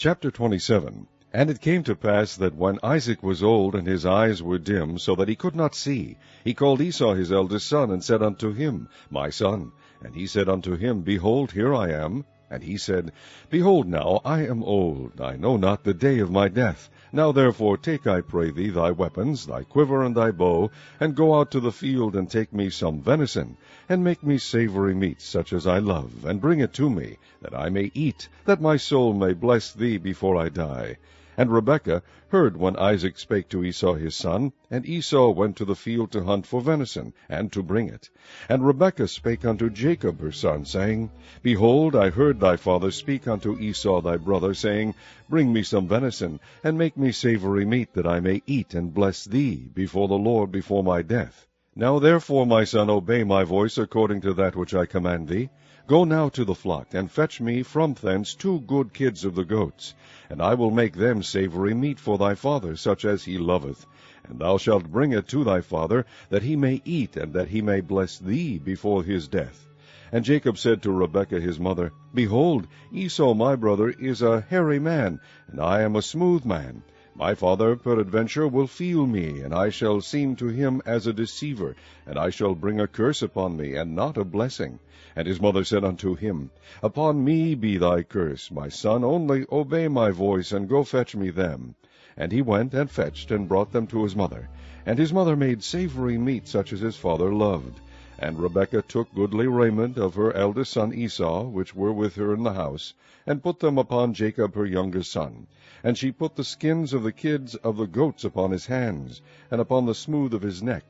Chapter 27. And it came to pass that when Isaac was old, and his eyes were dim, so that he could not see, he called Esau his eldest son, and said unto him, My son. And he said unto him, Behold, here I am. And he said, Behold now, I am old, I know not the day of my death. Now therefore take, I pray thee, thy weapons, thy quiver and thy bow, and go out to the field, and take me some venison, and make me savory meat, such as I love, and bring it to me, that I may eat, that my soul may bless thee before I die. And Rebekah heard when Isaac spake to Esau his son, and Esau went to the field to hunt for venison, and to bring it. And Rebekah spake unto Jacob her son, saying, Behold, I heard thy father speak unto Esau thy brother, saying, Bring me some venison, and make me savory meat, that I may eat and bless thee before the Lord before my death. Now therefore, my son, obey my voice according to that which I command thee. Go now to the flock, and fetch me from thence 2 good kids of the goats, and I will make them savory meat for thy father, such as he loveth. And thou shalt bring it to thy father, that he may eat, and that he may bless thee before his death. And Jacob said to Rebekah his mother, Behold, Esau my brother is a hairy man, and I am a smooth man. My father peradventure will feel me, and I shall seem to him as a deceiver, and I shall bring a curse upon me, and not a blessing. And his mother said unto him, Upon me be thy curse, my son, only obey my voice, and go fetch me them. And he went and fetched, and brought them to his mother. And his mother made savory meat, such as his father loved. And Rebekah took goodly raiment of her eldest son Esau, which were with her in the house, and put them upon Jacob her youngest son. And she put the skins of the kids of the goats upon his hands, and upon the smooth of his neck.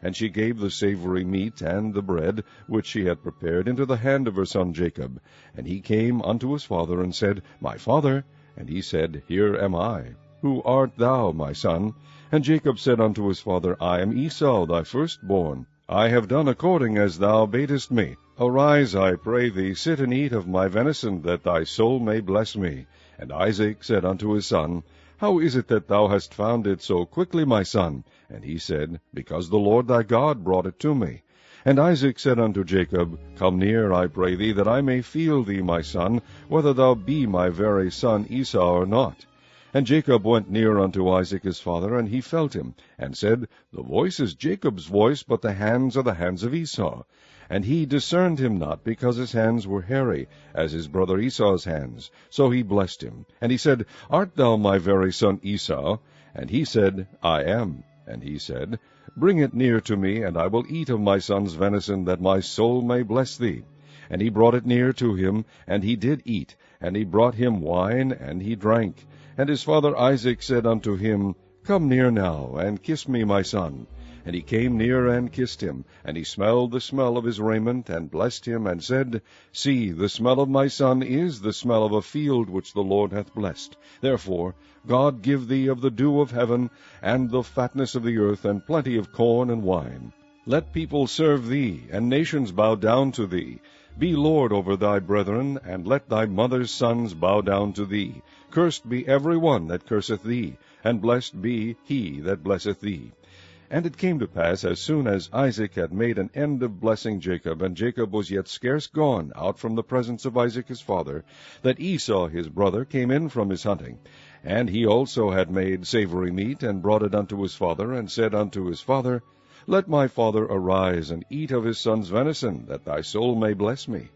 And she gave the savory meat and the bread, which she had prepared, into the hand of her son Jacob. And he came unto his father, and said, My father. And he said, Here am I. Who art thou, my son? And Jacob said unto his father, I am Esau, thy firstborn. I have done according as thou badest me. Arise, I pray thee, sit and eat of my venison, that thy soul may bless me. And Isaac said unto his son, How is it that thou hast found it so quickly, my son? And he said, Because the Lord thy God brought it to me. And Isaac said unto Jacob, Come near, I pray thee, that I may feel thee, my son, whether thou be my very son Esau or not. And Jacob went near unto Isaac his father, and he felt him, and said, The voice is Jacob's voice, but the hands are the hands of Esau. And he discerned him not, because his hands were hairy, as his brother Esau's hands. So he blessed him. And he said, Art thou my very son Esau? And he said, I am. And he said, Bring it near to me, and I will eat of my son's venison, that my soul may bless thee. And he brought it near to him, and he did eat. And he brought him wine, and he drank. And his father Isaac said unto him, Come near now, and kiss me, my son. And he came near and kissed him. And he smelled the smell of his raiment, and blessed him, and said, See, the smell of my son is the smell of a field which the Lord hath blessed. Therefore God give thee of the dew of heaven, and the fatness of the earth, and plenty of corn and wine. Let people serve thee, and nations bow down to thee. Be Lord over thy brethren, and let thy mother's sons bow down to thee. Cursed be every one that curseth thee, and blessed be he that blesseth thee. And it came to pass, as soon as Isaac had made an end of blessing Jacob, and Jacob was yet scarce gone out from the presence of Isaac his father, that Esau his brother came in from his hunting. And he also had made savory meat, and brought it unto his father, and said unto his father, Let my father arise, and eat of his son's venison, that thy soul may bless me.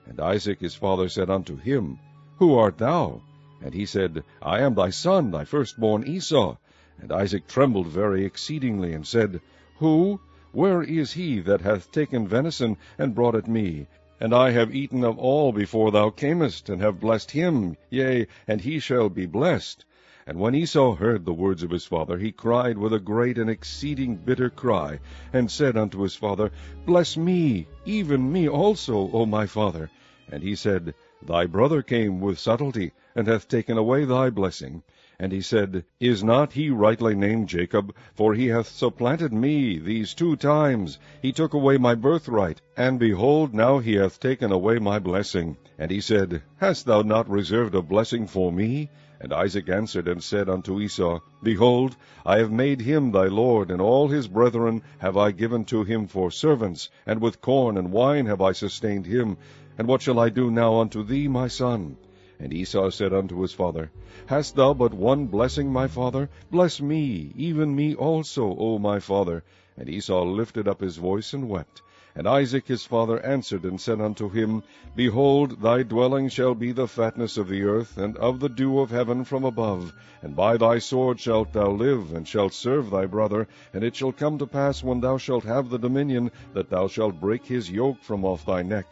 And Isaac his father said unto him, Who art thou? And he said, I am thy son, thy firstborn Esau. And Isaac trembled very exceedingly, and said, Who? Where is he that hath taken venison, and brought it me? And I have eaten of all before thou camest, and have blessed him, yea, and he shall be blessed. And when Esau heard the words of his father, he cried with a great and exceeding bitter cry, and said unto his father, Bless me, even me also, O my father. And he said, Thy brother came with subtlety, and hath taken away thy blessing. And he said, Is not he rightly named Jacob? For he hath supplanted me these 2 times. He took away my birthright, and behold, now he hath taken away my blessing. And he said, Hast thou not reserved a blessing for me? And Isaac answered and said unto Esau, Behold, I have made him thy lord, and all his brethren have I given to him for servants, and with corn and wine have I sustained him. And what shall I do now unto thee, my son? And Esau said unto his father, Hast thou but one blessing, my father? Bless me, even me also, O my father. And Esau lifted up his voice and wept. And Isaac his father answered and said unto him, Behold, thy dwelling shall be the fatness of the earth, and of the dew of heaven from above. And by thy sword shalt thou live, and shalt serve thy brother. And it shall come to pass, when thou shalt have the dominion, that thou shalt break his yoke from off thy neck.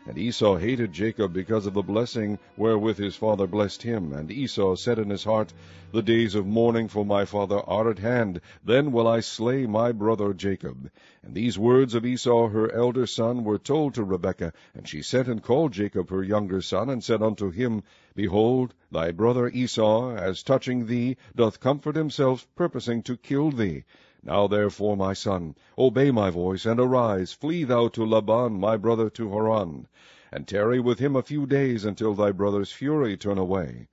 And Esau hated Jacob because of the blessing wherewith his father blessed him. And Esau said in his heart, The days of mourning for my father are at hand, then will I slay my brother Jacob. And these words of Esau her elder son were told to Rebekah. And she sent and called Jacob her younger son, and said unto him, Behold, thy brother Esau, as touching thee, doth comfort himself, purposing to kill thee. Now therefore, my son, obey my voice, and arise, flee thou to Laban my brother to Haran, and tarry with him a few days, until thy brother's fury turn away,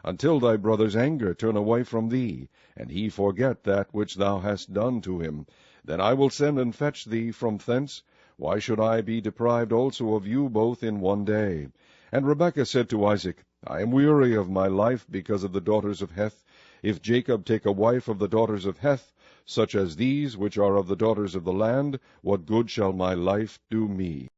until thy brother's anger turn away from thee, and he forget that which thou hast done to him. Then I will send and fetch thee from thence. Why should I be deprived also of you both in one day? And Rebekah said to Isaac, I am weary of my life because of the daughters of Heth. If Jacob take a wife of the daughters of Heth, such as these, which are of the daughters of the land, what good shall my life do me?